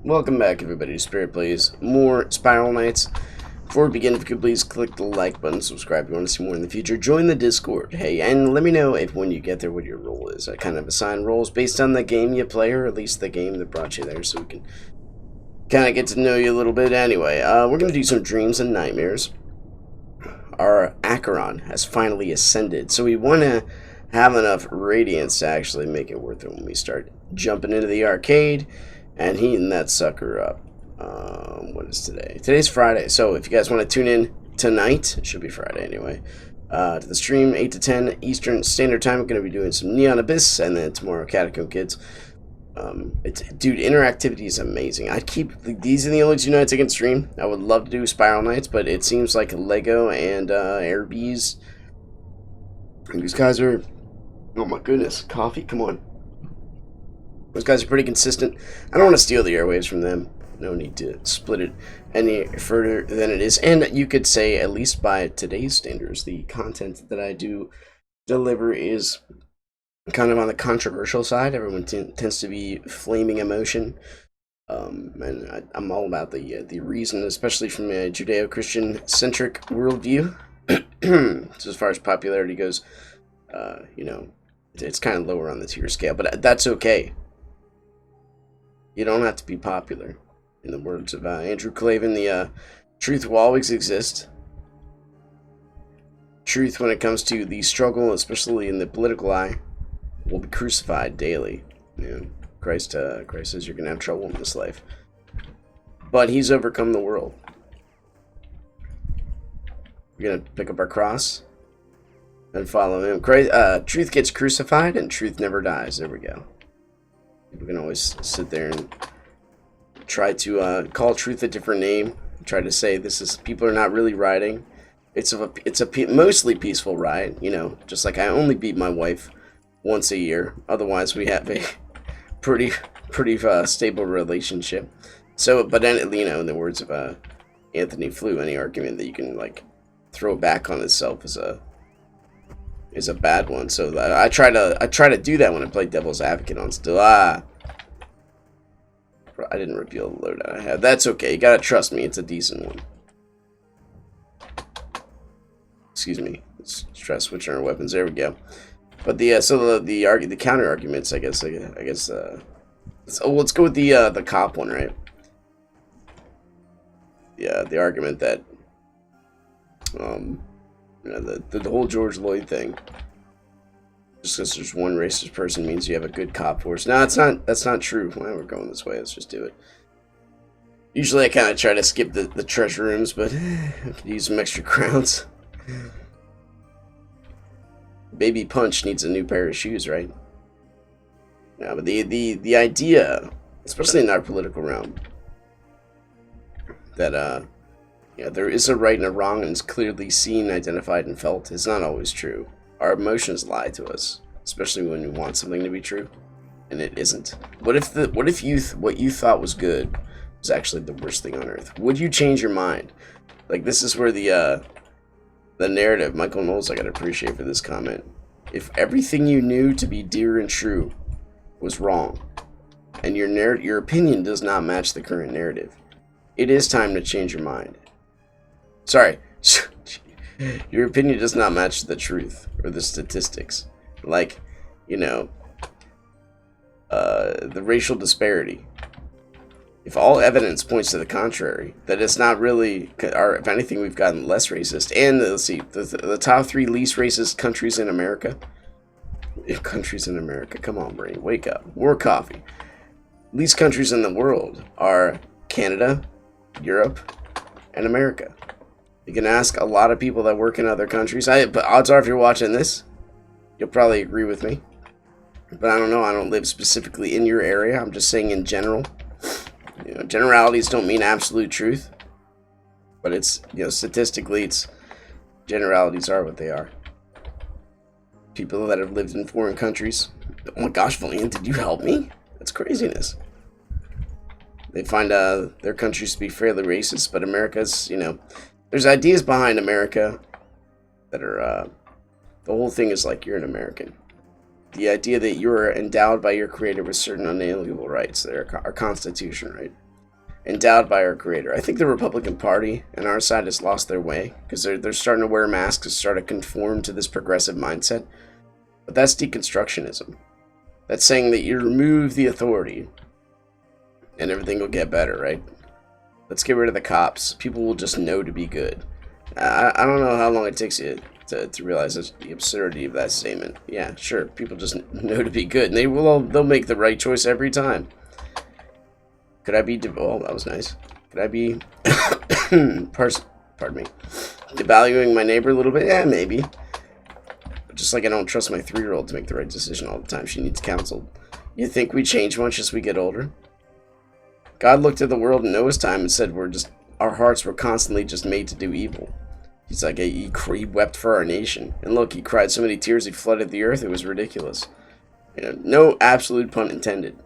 Welcome back, everybody, to Spirit Plays more Spiral Knights. Before we begin, if you could please click the like button, subscribe if you want to see more in the future, join the Discord, hey, and let me know if when you get there what your role is. I kind of assign roles based on the game you play, or at least the game that brought you there, so we can kind of get to know you a little bit. Anyway, we're going to do some dreams and nightmares. Our Acheron has finally ascended, so we want to have enough radiance to actually make it worth it when we start jumping into the arcade and heating that sucker up. What is today? Today's Friday, so if you guys want to tune in tonight, it should be Friday anyway, to the stream, 8 to 10 Eastern Standard Time. I'm going to be doing some Neon Abyss, and then tomorrow Catacomb Kids. Dude, interactivity is amazing. These are the only two nights I can stream. I would love to do Spiral Nights, but it seems like Lego and Airbees, these guys are, oh my goodness, coffee, come on. Those guys are pretty consistent. I don't want to steal the airwaves from them. No need to split it any further than it is. And you could say, at least by today's standards, the content that I do deliver is kind of on the controversial side. Everyone tends to be flaming emotion. And I'm all about the reason, especially from a Judeo-Christian-centric worldview. So as far as popularity goes, you know, it's kind of lower on the tier scale, but that's okay. You don't have to be popular. In the words of Andrew Clavin, the truth will always exist. Truth, when it comes to the struggle, especially in the political eye, will be crucified daily. You know, Christ says you're going to have trouble in this life. But he's overcome the world. We're going to pick up our cross and follow him. Truth gets crucified and truth never dies. There we go. We can always sit there and try to call truth a different name. Try to say people are not really rioting. It's a mostly peaceful riot, you know. Just like I only beat my wife once a year. Otherwise, we have a pretty stable relationship. So, but then, you know, in the words of Anthony Flew, any argument that you can like throw back on itself is a bad one. So I try to do that when I play Devil's Advocate on still. I didn't reveal the loadout I have. That's okay. You gotta trust me. It's a decent one. Excuse me. Let's try switching our weapons. There we go. But the counter arguments, I guess. Let's go with the cop one, right? Yeah, the argument that you know, the whole George Floyd thing. Just because there's one racist person means you have a good cop force. No, that's not true. Well, we're going this way. Let's just do it. Usually I kind of try to skip the treasure rooms, but I could use some extra crowns. Baby Punch needs a new pair of shoes, right? Yeah, but the idea, especially in our political realm, that yeah, there is a right and a wrong and it's clearly seen, identified, and felt is not always true. Our emotions lie to us, especially when we want something to be true, and it isn't. What if what you thought was good was actually the worst thing on earth? Would you change your mind? Like, this is where the narrative, Michael Knowles, I gotta appreciate for this comment. If everything you knew to be dear and true was wrong, and your opinion does not match the current narrative, it is time to change your mind. Sorry. Your opinion does not match the truth or the statistics. Like, you know, the racial disparity. If all evidence points to the contrary, that it's not really, or if anything, we've gotten less racist. And let's see, the top 3 least racist countries in America. Countries in America, come on, brain, wake up. More coffee. Least countries in the world are Canada, Europe, and America. You can ask a lot of people that work in other countries. But odds are, if you're watching this, you'll probably agree with me. But I don't know. I don't live specifically in your area. I'm just saying in general. You know, generalities don't mean absolute truth. But it's, you know, statistically, generalities are what they are. People that have lived in foreign countries. Oh my gosh, Valiant, did you help me? That's craziness. They find their countries to be fairly racist, but America's, you know, there's ideas behind America that are, the whole thing is like you're an American. The idea that you're endowed by your creator with certain unalienable rights, that are our Constitution, right? endowed by our Creator. I think the Republican Party and our side has lost their way because they're starting to wear masks and start to conform to this progressive mindset. But that's deconstructionism. That's saying that you remove the authority and everything will get better, right? Let's get rid of the cops. People will just know to be good. I don't know how long it takes you to realize the absurdity of that statement. Yeah, sure. People just know to be good, and they'll make the right choice every time. Could I be? Oh, that was nice. Could I be? Pardon me. Devaluing my neighbor a little bit? Yeah, maybe. But just like I don't trust my 3-year-old to make the right decision all the time. She needs counsel. You think we change much as we get older? God looked at the world in Noah's time and said our hearts were constantly just made to do evil. He's like, he wept for our nation. And look, he cried so many tears he flooded the earth, it was ridiculous. No absolute pun intended.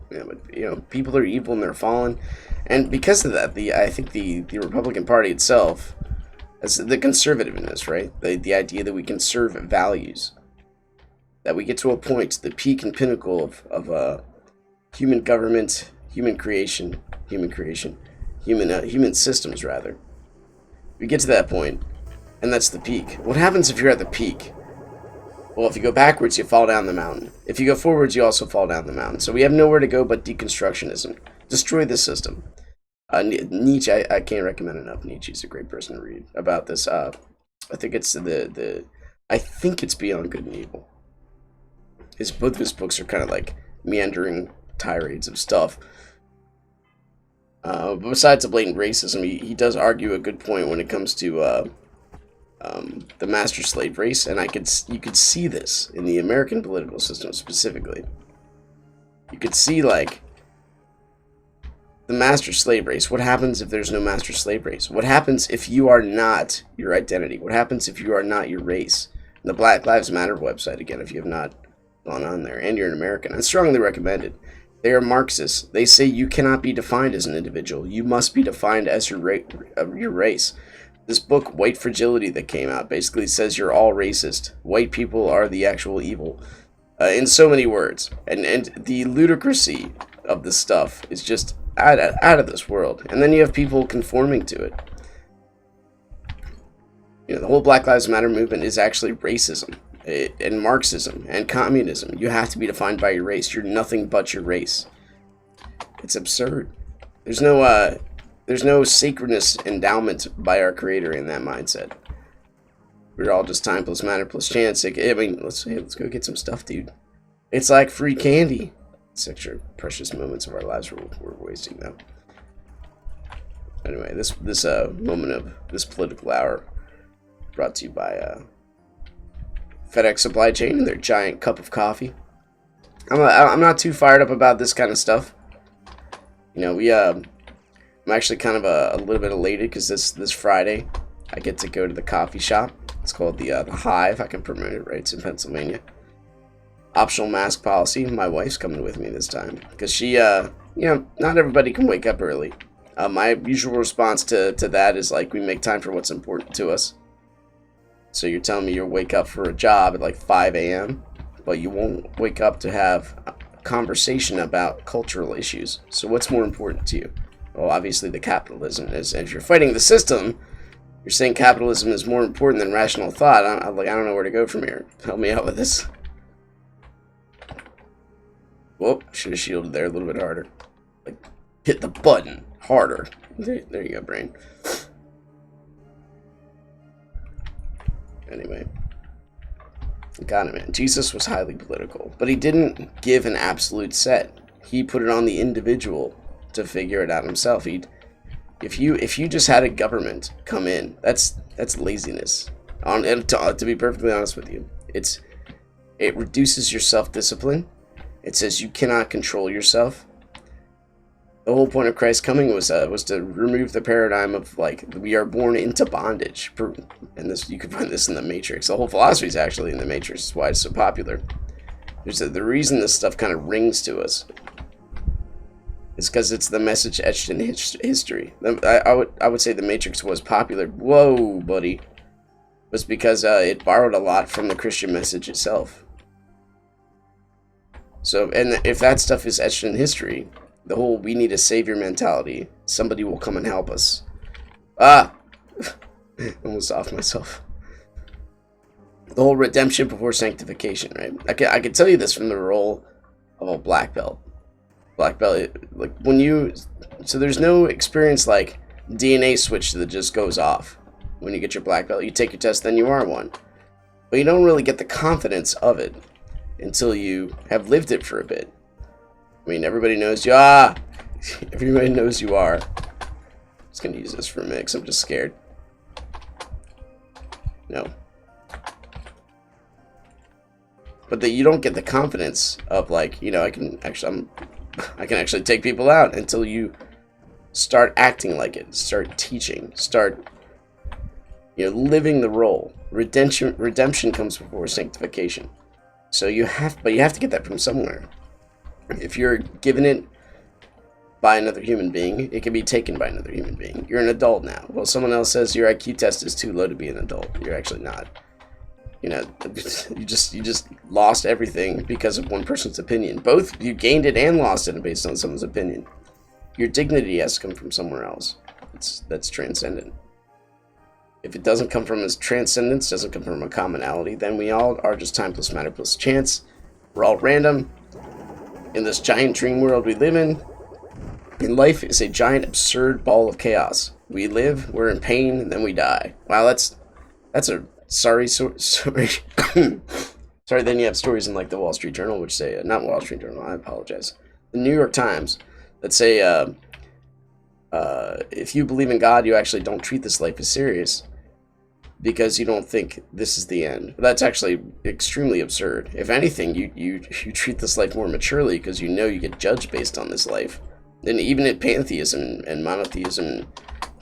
But, people are evil and they're fallen. And because of that, I think the Republican Party itself, as the conservativeness, right? The idea that we conserve values. That we get to a point, the peak and pinnacle of human government, human systems, rather. We get to that point, and that's the peak. What happens if you're at the peak? Well, if you go backwards, you fall down the mountain. If you go forwards, you also fall down the mountain. So we have nowhere to go but deconstructionism. Destroy the system. Nietzsche, I can't recommend enough. Nietzsche's a great person to read about this. I think it's I think it's Beyond Good and Evil. Both of his books are kind of like meandering tirades of stuff. But besides the blatant racism, he does argue a good point when it comes to the master slave race, and you could see this in the American political system specifically. You could see like the master slave race. What happens if there's no master slave race? What happens if you are not your identity? What happens if you are not your race? And the Black Lives Matter website, again, if you have not gone on there, and you're an American, I strongly recommend it. They are Marxists. They say you cannot be defined as an individual. You must be defined as your race. This book, White Fragility, that came out, basically says you're all racist. White people are the actual evil. In so many words. And the ludicrousy of this stuff is just out of this world. And then you have people conforming to it. The whole Black Lives Matter movement is actually racism. And Marxism and communism. You have to be defined by your race. You're nothing but your race. It's absurd. There's no sacredness endowment by our Creator in that mindset. We're all just time plus matter plus chance. I mean, let's go get some stuff, dude. It's like free candy. It's extra precious moments of our lives we're wasting, though. Anyway, this moment of this political hour brought to you by FedEx Supply Chain and their giant cup of coffee. I'm not too fired up about this kind of stuff. I'm actually kind of a little bit elated because this Friday I get to go to the coffee shop. It's called the Hive. I can promote it, right? It's in Pennsylvania. Optional mask policy. My wife's coming with me this time because she, not everybody can wake up early. My usual response to that is like we make time for what's important to us. So you're telling me you'll wake up for a job at like 5 a.m., but you won't wake up to have a conversation about cultural issues. So what's more important to you? Well, obviously the capitalism is. And if you're fighting the system, you're saying capitalism is more important than rational thought. I don't know where to go from here. Help me out with this. Whoop, should have shielded there a little bit harder. Like, hit the button harder. There you go, brain. Anyway, got it, man. Jesus was highly political, but he didn't give an absolute set. He put it on the individual to figure it out himself. If you just had a government come in, that's laziness. To be perfectly honest with you, it reduces your self-discipline. It says you cannot control yourself. The whole point of Christ coming was to remove the paradigm of like we are born into bondage, and this you can find this in the Matrix. The whole philosophy is actually in the Matrix. That's why it's so popular. The reason this stuff kind of rings to us is because it's the message etched in history. I would say the Matrix was popular. Whoa, buddy, was because it borrowed a lot from the Christian message itself. So, and if that stuff is etched in history, The whole we need a savior mentality. Somebody will come and help us. Ah! Almost off myself. The whole redemption before sanctification, right? I can tell you this from the role of a black belt. Black belt, like when you... So there's no experience like DNA switch that just goes off. When you get your black belt, you take your test, then you are one. But you don't really get the confidence of it until you have lived it for a bit. I mean, everybody knows you. Everybody knows you are. I'm just gonna use this for a mix. I'm just scared. No. But that you don't get the confidence of like, you know, I can actually take people out until you start acting like it, start teaching, start, you know, living the role. Redemption comes before sanctification. So you have to get that from somewhere. If you're given it by another human being, it can be taken by another human being. You're an adult now. Well, someone else says your IQ test is too low to be an adult. You're actually not. You know, you just lost everything because of one person's opinion. Both you gained it and lost it based on someone's opinion. Your dignity has to come from somewhere else. That's transcendent. If it doesn't come from transcendence, doesn't come from a commonality, then we all are just time plus matter plus chance. We're all random. In this giant dream world we live in, and life is a giant absurd ball of chaos. We live, we're in pain, and then we die. Wow, that's a sorry. Sorry, then you have stories in like the Wall Street Journal, which say, not Wall Street Journal, I apologize. The New York Times, that say, if you believe in God, you actually don't treat this life as serious because you don't think this is the end. That's actually extremely absurd. If anything, you treat this life more maturely because you know you get judged based on this life. And even in pantheism and monotheism,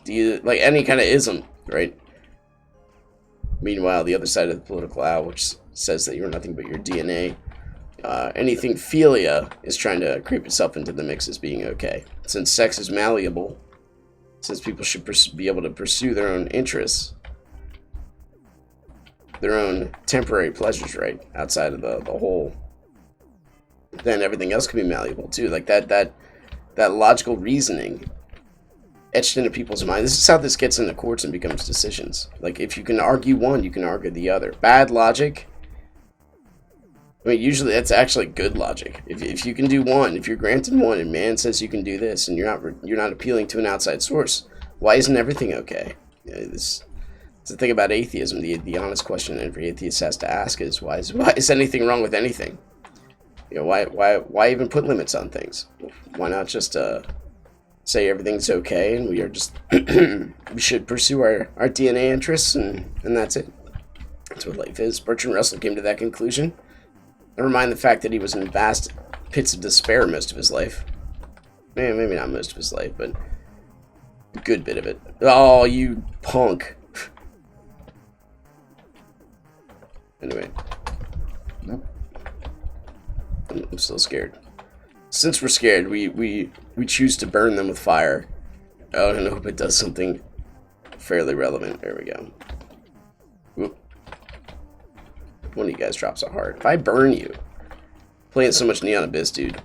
like any kind of ism, right? Meanwhile, the other side of the political aisle, which says that you're nothing but your DNA, anything philia is trying to creep itself into the mix as being okay. Since sex is malleable, since people should be able to pursue their own interests, their own temporary pleasures, right, outside of the whole, then everything else can be malleable too. Like that logical reasoning etched into people's minds. This is how this gets into courts and becomes decisions. Like if you can argue one, you can argue the other. Bad logic. I mean, usually that's actually good logic. If you can do one, if you're granted one, and man says you can do this, and you're not appealing to an outside source, why isn't everything okay? It's the thing about atheism. The honest question every atheist has to ask is why is anything wrong with anything? You know, why even put limits on things? Why not just say everything's okay and we are just we should pursue our DNA interests and that's it. That's what life is. Bertrand Russell came to that conclusion. Never mind the fact that he was in vast pits of despair most of his life. Maybe not most of his life, but a good bit of it. Oh, you punk. Anyway. I'm still scared. Since we're scared, we choose to burn them with fire. Oh, and I hope it does something fairly relevant. There we go. Whoop. One of you guys drops a heart. If I burn you, playing so much Neon Abyss, dude.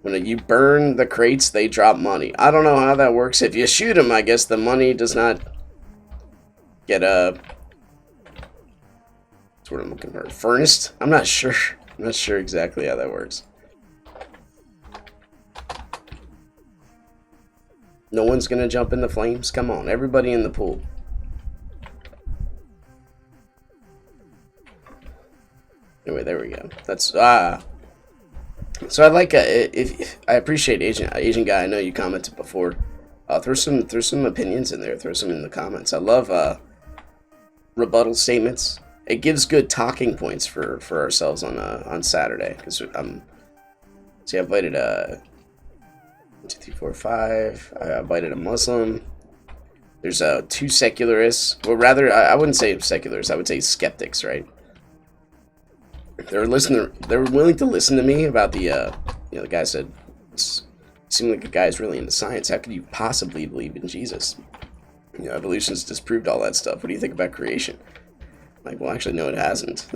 When you burn the crates, they drop money. I don't know how that works. If you shoot them, I guess the money does not get that's what I'm looking for. Furnace? I'm not sure. I'm not sure exactly how that works. No one's gonna jump in the flames? Come on, everybody in the pool. Anyway, there we go. That's so I like if I appreciate Asian guy. I know you commented before. Throw some opinions in there. Throw some in the comments. I love rebuttal statements. It gives good talking points for ourselves on Saturday because see, I invited 1, 2, 3, 4, 5. I invited a Muslim. There's 2 secularists. Well, rather, I wouldn't say secularists. I would say skeptics, right? They're willing to listen to me about the the guy said, it seemed like the guy's really into science. How could you possibly believe in Jesus? Evolution's disproved all that stuff. What do you think about creation? Like, well, actually, no, it hasn't.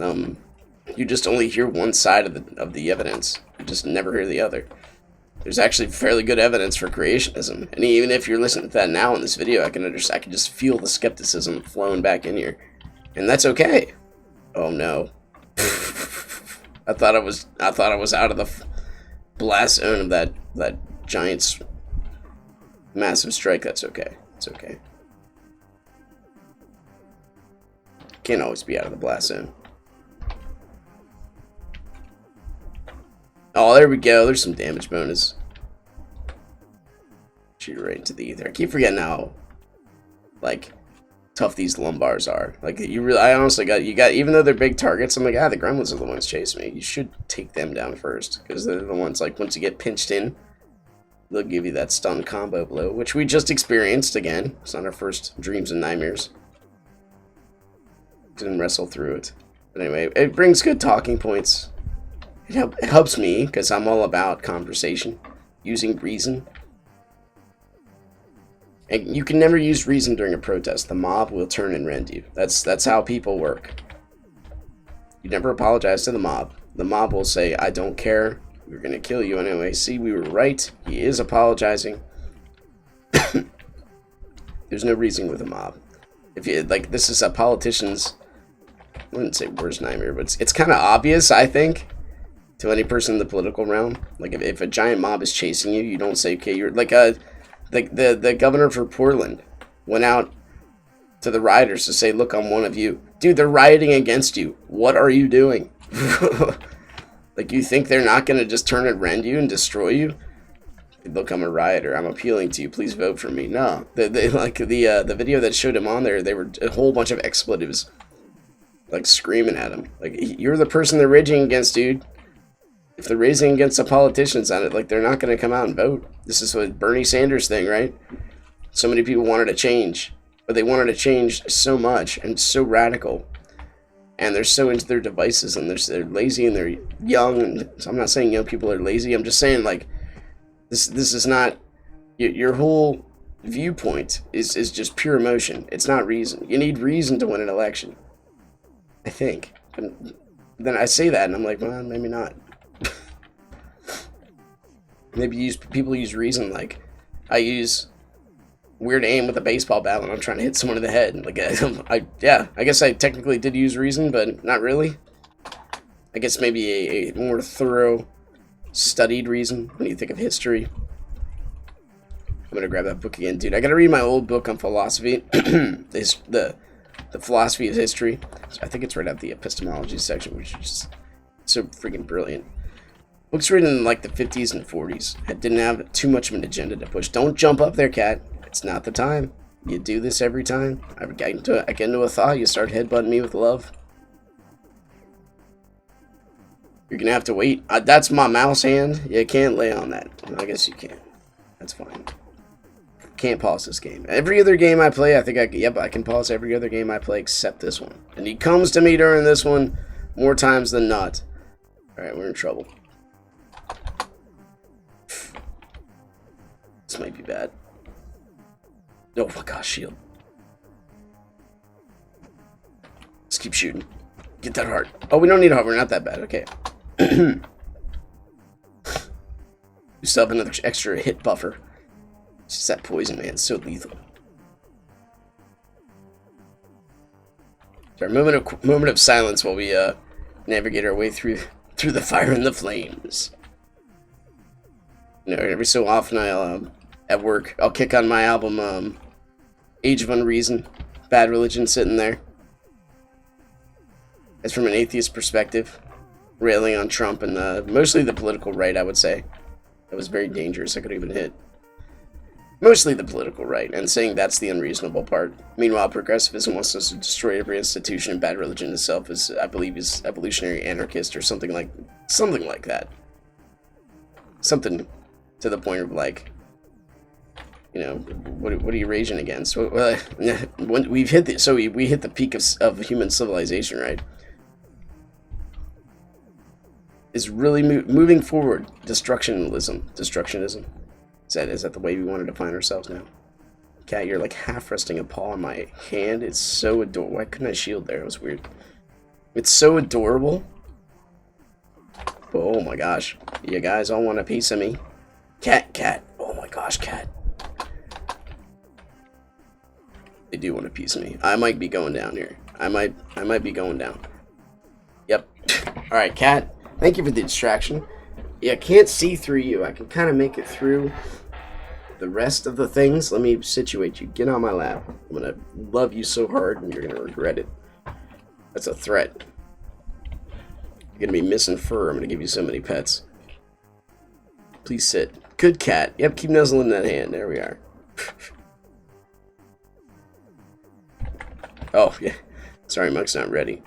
You just only hear one side of the evidence. You just never hear the other. There's actually fairly good evidence for creationism, and even if you're listening to that now in this video, I can just feel the skepticism flowing back in here, and that's okay. Oh no, I thought I was out of the blast zone of that giant's massive strike. That's okay. It's okay. Can't always be out of the blast zone. Oh, there we go. There's some damage bonus. Shoot right into the ether. I keep forgetting how, like, tough these lumbars are. Like, I honestly got, even though they're big targets, I'm like, the gremlins are the ones chasing me. You should take them down first, because they're the ones, like, once you get pinched in, they'll give you that stun combo blow, which we just experienced again. It's not our first dreams and nightmares. Didn't wrestle through it. But anyway, it brings good talking points. It helps me, because I'm all about conversation, using reason. And you can never use reason during a protest. The mob will turn and rend you. That's how people work. You never apologize to the mob. The mob will say, I don't care. We're going to kill you anyway. See, we were right. He is apologizing. There's no reason with a mob. If you, like, this is a politician's, I wouldn't say worst nightmare, but it's kind of obvious, I think, to any person in the political realm. Like, if a giant mob is chasing you, you don't say, okay, you're like the governor for Portland went out to the rioters to say, look, I'm one of you. Dude, they're rioting against you. What are you doing? Like, you think they're not going to just turn and rend you and destroy you? Look, I'm a rioter. I'm appealing to you. Please vote for me. No. The video that showed him on there, they were a whole bunch of expletives, like, screaming at him. Like, you're the person they're raging against, dude. If they're raising against the politicians on it, like, they're not going to come out and vote. This is what Bernie Sanders thing, right? So many people wanted to change, but they wanted to change so much and so radical, and they're so into their devices, and they're lazy, and they're young. And so I'm not saying young people are lazy. I'm just saying, like, this is not your whole viewpoint is just pure emotion. It's not reason. You need reason to win an election, I think. But then I say that, and I'm like, well, maybe not. Maybe people use reason, like I use weird aim with a baseball bat when I'm trying to hit someone in the head. Like, I guess I technically did use reason, but not really. I guess maybe a more thorough, studied reason when you think of history. I'm gonna grab that book again, dude. I gotta read my old book on philosophy, the philosophy of history. So I think it's right out the Epistemology section, which is just so freaking brilliant. Books written in like the 50s and 40s. It didn't have too much of an agenda to push. Don't jump up there, cat. It's not the time. You do this every time. I get into a thought. You start headbutting me with love. You're gonna have to wait. That's my mouse hand. You can't lay on that. I guess you can. That's fine. Can't pause this game. Every other game I play, I think I can pause every other game I play except this one. And he comes to me during this one more times than not. Alright, we're in trouble. This might be bad. Oh my gosh, shield. Let's keep shooting. Get that heart. Oh, we don't need a heart. We're not that bad. Okay. We still have another extra hit buffer. It's just that poison, man. It's so lethal. So our moment of silence while we navigate our way through the fire and the flames. You know, every so often I'll at work I'll kick on my album Age of Unreason, Bad Religion, sitting there. It's from an atheist perspective, railing on Trump and mostly the political right, I would say. That was very dangerous. I could even hit. Mostly the political right, and saying that's the unreasonable part. Meanwhile, progressivism wants us to destroy every institution, and Bad Religion itself is, I believe, is evolutionary anarchist or something like that. Something to the point of, like, you know, what are you raging against? Well, we've hit we hit the peak of human civilization, right? Is really moving forward. Destructionism. Is that the way we want to define ourselves now? Cat, you're like half resting a paw on my hand. It's so adorable. Why couldn't I shield there? It was weird. It's so adorable. Oh my gosh. You guys all want a piece of me? Cat. Oh my gosh, cat. They do want to piece me. I might be going down here. I might be going down. Yep. Alright, cat. Thank you for the distraction. Yeah, I can't see through you. I can kind of make it through the rest of the things. Let me situate you. Get on my lap. I'm going to love you so hard and you're going to regret it. That's a threat. You're going to be missing fur. I'm going to give you so many pets. Please sit. Good cat. Yep, keep nuzzling that hand. There we are. Oh, yeah. Sorry, Monk's not ready.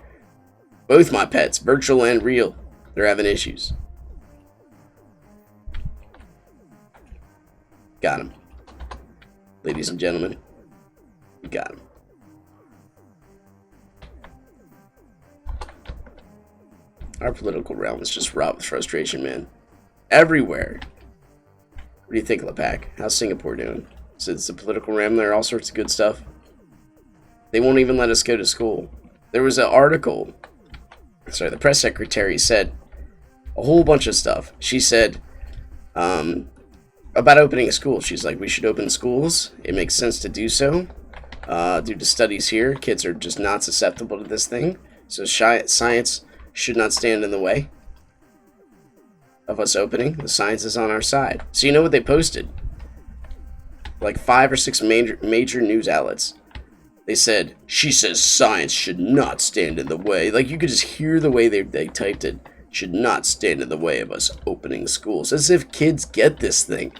Both my pets, virtual and real, they're having issues. Got him. Ladies and gentlemen, we got him. Our political realm is just wrought with frustration, man. Everywhere. What do you think, Lepak? How's Singapore doing? So it's the political realm there, all sorts of good stuff. They won't even let us go to school. There was an article. Sorry, the press secretary said a whole bunch of stuff. She said about opening a school. She's like, we should open schools. It makes sense to do so. Due to studies here, kids are just not susceptible to this thing. So science should not stand in the way of us opening. The science is on our side. So you know what they posted? Like 5 or 6 major news outlets. They said, she says science should not stand in the way. Like, you could just hear the way they typed it. Should not stand in the way of us opening schools. As if kids get this thing.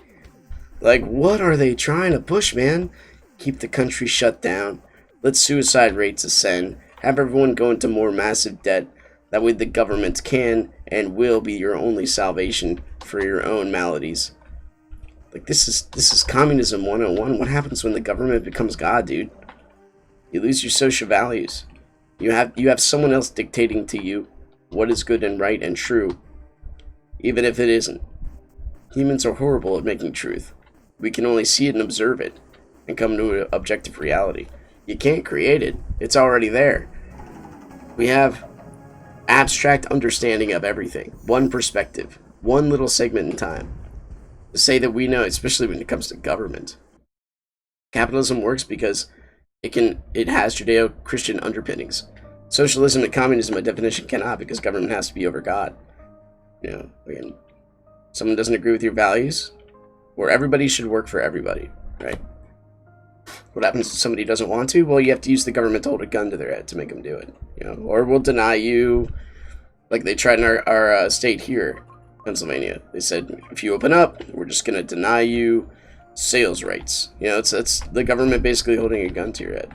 Like, what are they trying to push, man? Keep the country shut down. Let suicide rates ascend. Have everyone go into more massive debt. That way the government can and will be your only salvation for your own maladies. Like, this is communism 101. What happens when the government becomes God, dude? You lose your social values. You have someone else dictating to you what is good and right and true, even if it isn't. Humans are horrible at making truth. We can only see it and observe it, and come to an objective reality. You can't create it. It's already there. We have abstract understanding of everything. One perspective. One little segment in time. To say that we know, especially when it comes to government. Capitalism works because it has Judeo-Christian underpinnings. Socialism and communism, by definition, cannot, because government has to be over God. You know, again, someone doesn't agree with your values, or everybody should work for everybody, right? What happens if somebody doesn't want to? Well, you have to use the government to hold a gun to their head to make them do it, you know, or we'll deny you, like they tried in our state here, Pennsylvania. They said, if you open up, we're just going to deny you sales rights. You know, it's the government basically holding a gun to your head.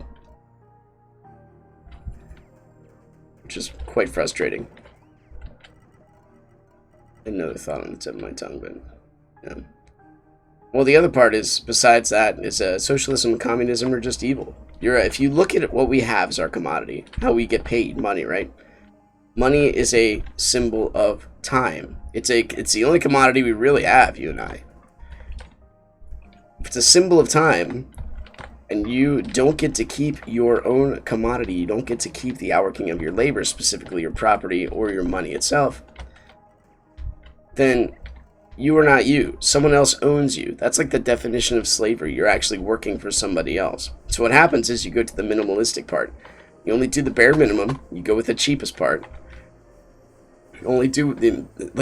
Which is quite frustrating. Another thought on the tip of my tongue, but yeah. Well, the other part is, besides that, is socialism and communism are just evil. If you look at what we have as our commodity, how we get paid money, right? Money is a symbol of time. It's the only commodity we really have, you and I. If it's a symbol of time, and you don't get to keep your own commodity, you don't get to keep the outworking of your labor, specifically your property or your money itself, then you are not you. Someone else owns you. That's like the definition of slavery. You're actually working for somebody else. So what happens is you go to the minimalistic part. You only do the bare minimum. You go with the cheapest part. You only do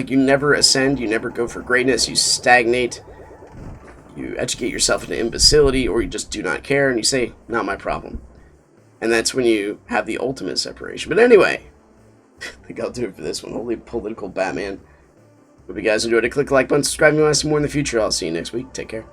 you never ascend. You never go for greatness. You stagnate. You educate yourself into imbecility, or you just do not care, and you say, not my problem. And that's when you have the ultimate separation. But anyway, I think I'll do it for this one. Holy political Batman. Hope you guys enjoyed it. Click the like button, subscribe if you want to see more in the future. I'll see you next week. Take care.